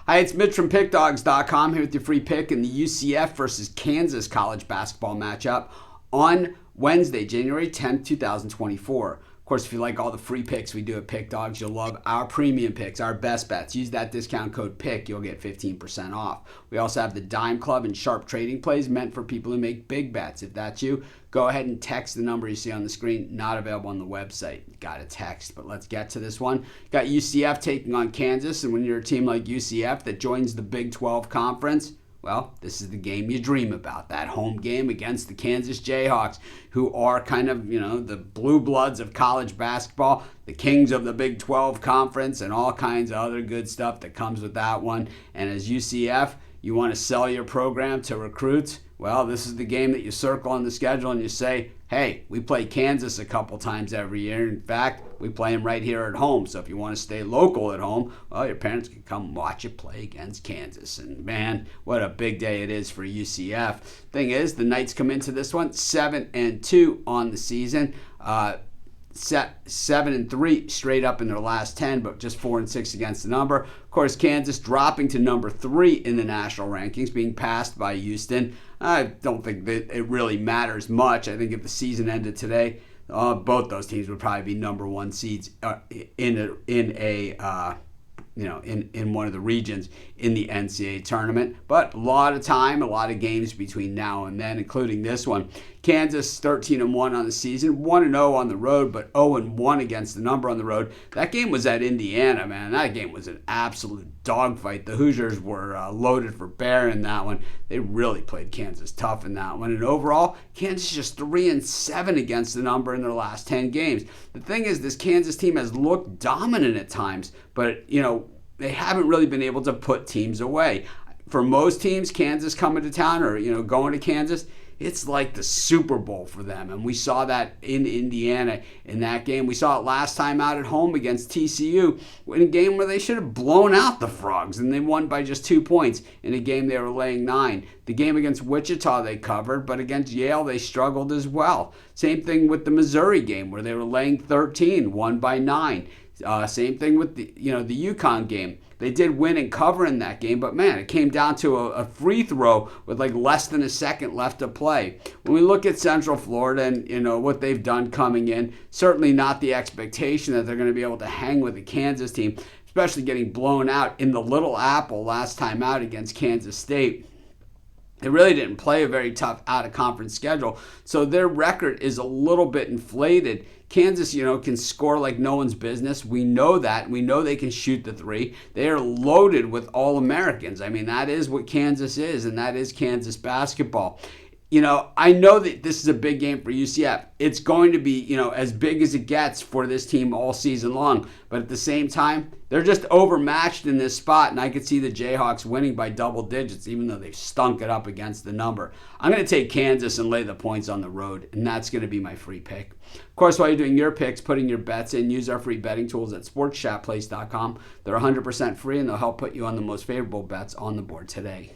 Hi, it's Mitch from Pickdawgz.com here with your free pick in the UCF versus Kansas college basketball matchup on Wednesday, January 10th, 2024. Of course, if you like all the free picks we do at Pick Dawgz, you'll love our premium picks, our best bets. Use that discount code PICK, you'll get 15% off. We also have the Dime Club and Sharp Trading Plays meant for people who make big bets. If that's you, go ahead and text the number you see on the screen. Not available on the website. Got to text, but let's get to this one. Got UCF taking on Kansas, and when you're a team like UCF that joins the Big 12 Conference, well, this is the game you dream about, that home game against the Kansas Jayhawks, who are kind of, the blue bloods of college basketball, the kings of the Big 12 Conference, and all kinds of other good stuff that comes with that one. And as UCF, you want to sell your program to recruits? Well, this is the game that you circle on the schedule and you say, hey, we play Kansas a couple times every year. In fact, we play them right here at home. So if you want to stay local at home, well, your parents can come watch you play against Kansas. And man, what a big day it is for UCF. Thing is, the Knights come into this one 7-2 on the season. 7-3 straight up in their last 10, but just 4-6 against the number. Of course, Kansas dropping to number 3 in the national rankings, being passed by Houston. I don't think that it really matters much. I think if the season ended today, both those teams would probably be number 1 seeds in one of the regions in the NCAAB tournament. But a lot of time, a lot of games between now and then, including this one. Kansas 13-1 on the season, 1-0 on the road, but 0-1 against the number on the road. That game was at Indiana, man. That game was an absolute dogfight. The Hoosiers were loaded for bear in that one. They really played Kansas tough in that one. And overall, Kansas just 3-7 against the number in their last 10 games. The thing is, this Kansas team has looked dominant at times, but, they haven't really been able to put teams away. For most teams, Kansas coming to town or, going to Kansas, it's like the Super Bowl for them. And we saw that in Indiana in that game. We saw it last time out at home against TCU in a game where they should have blown out the Frogs, and they won by just 2 points in a game they were laying 9. The game against Wichita they covered, but against Yale they struggled as well. Same thing with the Missouri game where they were laying 13, won by 9. Same thing with the UConn game. They did win and cover in that game, but man, it came down to a free throw with like less than a second left to play. When we look at Central Florida and what they've done coming in, certainly not the expectation that they're going to be able to hang with the Kansas team, especially getting blown out in the Little Apple last time out against Kansas State. They really didn't play a very tough out-of-conference schedule, so their record is a little bit inflated. Kansas, can score like no one's business. We know that. We know they can shoot the 3. They are loaded with All-Americans. I mean, that is what Kansas is, and that is Kansas basketball. I know that this is a big game for UCF. It's going to be, as big as it gets for this team all season long. But at the same time, they're just overmatched in this spot, and I could see the Jayhawks winning by double digits, even though they've stunk it up against the number. I'm going to take Kansas and lay the points on the road, and that's going to be my free pick. Of course, while you're doing your picks, putting your bets in, use our free betting tools at sportschatplace.com. They're 100% free, and they'll help put you on the most favorable bets on the board today.